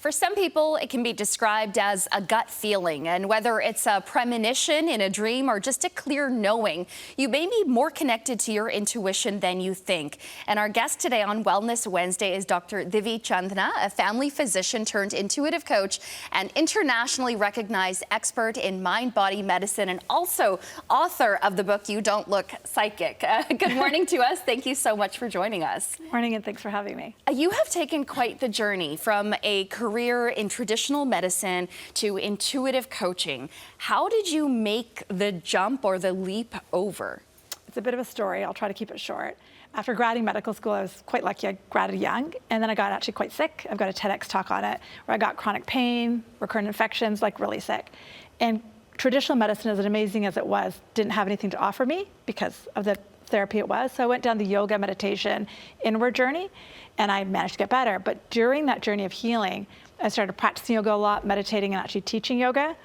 For some people, it can be described as a gut feeling, and whether it's a premonition in a dream or just a clear knowing, you may be more connected to your intuition than you think. And our guest today on Wellness Wednesday is Dr. Divi, Chandna, a family physician turned intuitive coach and internationally recognized expert in mind-body medicine, and also author of the book You Don't Look Psychic. Good morning to us. Thank you so much for joining us. Morning, and thanks for having me. You have taken quite the journey from a career in traditional medicine to intuitive coaching. How did you make the jump or the leap over? It's a bit of a story. I'll try to keep it short. After graduating medical school, I was quite lucky. I graduated young, and then I got actually quite sick. I've got a TEDx talk on it, where I got chronic pain, recurrent infections, like really sick. And traditional medicine, as amazing as it was, didn't have anything to offer me because of the therapy it was. So I went down the yoga, meditation, inward journey, and I managed to get better. But during that journey of healing, I started practicing yoga a lot, meditating, and actually teaching yoga.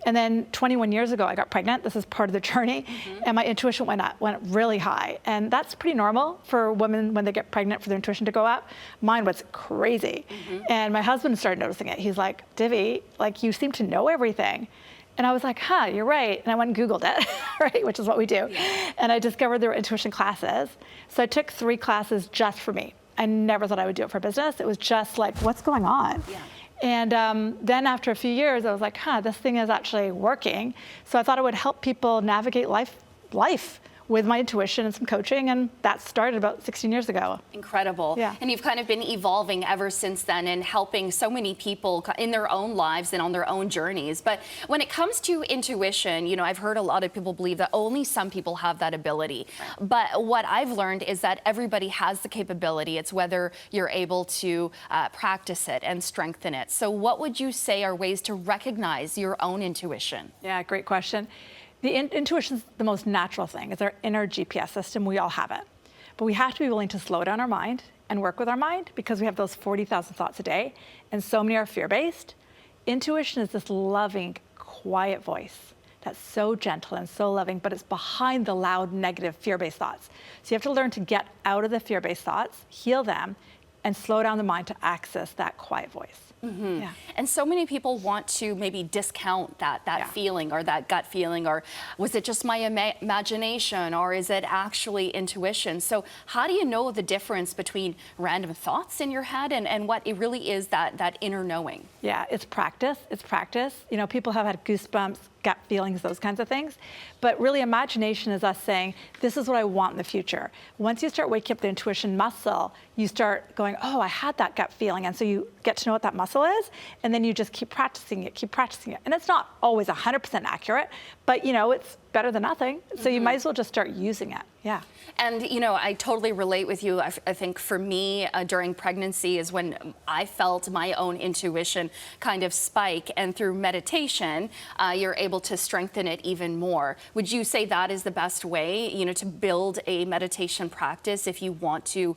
And then 21 years ago, I got pregnant. This is part of the journey. And my intuition went up, went really high. And that's pretty normal for women when they get pregnant for their intuition to go up. Mine was crazy. And my husband started noticing it. He's like, Divi, like, you seem to know everything. And I was like, huh, you're right. And I went and Googled it, right, which is what we do. And I discovered there were intuition classes. So I took 3 classes just for me. I never thought I would do it for business. It was just like, what's going on? And then after a few years, I was like, huh, this thing is actually working. So I thought it would help people navigate life with my intuition and some coaching, and that started about 16 years ago. Incredible. Yeah. And you've kind of been evolving ever since then and helping so many people in their own lives and on their own journeys. But when it comes to intuition, you know, I've heard a lot of people believe that only some people have that ability. But what I've learned is that everybody has the capability. It's whether you're able to practice it and strengthen it. So what would you say are ways to recognize your own intuition? Yeah, great question. The intuition is the most natural thing. It's our inner GPS system. We all have it. But we have to be willing to slow down our mind and work with our mind, because we have those 40,000 thoughts a day, and so many are fear-based. Intuition is this loving, quiet voice that's so gentle and so loving, but it's behind the loud, negative, fear-based thoughts. So you have to learn to get out of the fear-based thoughts, heal them, and slow down the mind to access that quiet voice. Yeah. And so many people want to maybe discount that feeling or that gut feeling, or was it just my imagination, or is it actually intuition? So how do you know the difference between random thoughts in your head and what it really is, that inner knowing? Yeah, it's practice. It's practice. You know, people have had goosebumps, gut feelings, those kinds of things. But really, imagination is us saying, this is what I want in the future. Once you start waking up the intuition muscle, you start going, oh, I had that gut feeling. And so you get to know what that muscle is, and then you just keep practicing it. And it's not always 100% accurate, but you know, it's better than nothing. So you might as well just start using it. Yeah. And, you know, I totally relate with you. I think for me, during pregnancy is when I felt my own intuition kind of spike. And through meditation, you're able to strengthen it even more. Would you say that is the best way, you know, to build a meditation practice if you want to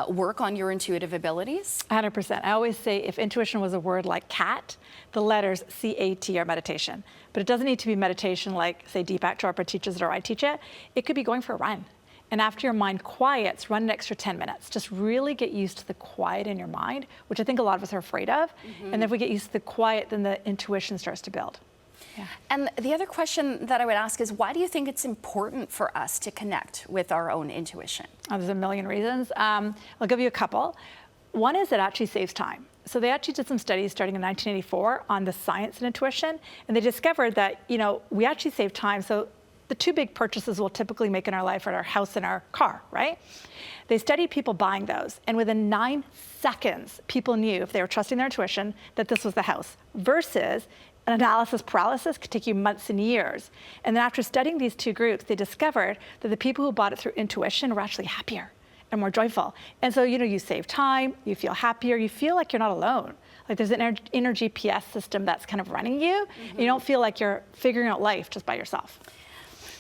work on your intuitive abilities? 100%. I always say if intuition was a word like cat, the letters C-A-T are meditation. But it doesn't need to be meditation like, say, Deepak Chopra teaches it or I teach it. It could be going for a run. And after your mind quiets, run an extra 10 minutes. Just really get used to the quiet in your mind, which I think a lot of us are afraid of. And then if we get used to the quiet, then the intuition starts to build. Yeah. And the other question that I would ask is, why do you think it's important for us to connect with our own intuition? Oh, there's a million reasons. I'll give you a couple. One is it actually saves time. So they actually did some studies starting in 1984 on the science and intuition, and they discovered that, you know, we actually save time. So the 2 big purchases we'll typically make in our life are our house and our car, right? They studied people buying those, and within 9 seconds, people knew, if they were trusting their intuition, that this was the house, versus an analysis paralysis could take you months and years. And then after studying these 2 groups, they discovered that the people who bought it through intuition were actually happier and more joyful. And so, you know, you save time, you feel happier, you feel like you're not alone. Like there's an inner GPS system that's kind of running you. And you don't feel like you're figuring out life just by yourself.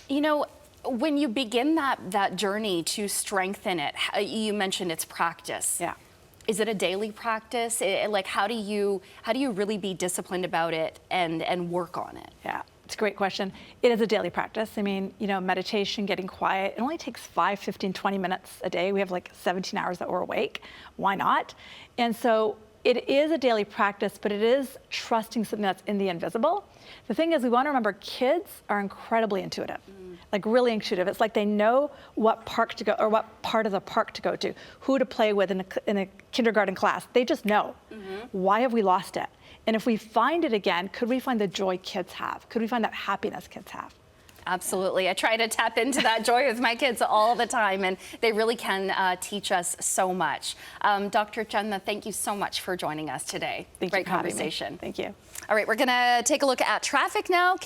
You know, when you begin that journey to strengthen it, you mentioned it's practice. Yeah. Is it a daily practice? Like, how do you really be disciplined about it and work on it? Yeah. It's a great question. It is a daily practice. I mean, you know, meditation, getting quiet, it only takes 5, 15, 20 minutes a day. We have like 17 hours that we're awake. Why not? And so it is a daily practice, but it is trusting something that's in the invisible. The thing is, we want to remember kids are incredibly intuitive, like really intuitive. It's like they know what park to go or what part of the park to go to, who to play with in a kindergarten class. They just know. Why have we lost it? And if we find it again, could we find the joy kids have? Could we find that happiness kids have? Absolutely. I try to tap into that joy with my kids all the time, and they really can teach us so much. Dr. Chandna, thank you so much for joining us today. Thank you Great for having me. conversation. Thank you. All right, we're going to take a look at traffic now.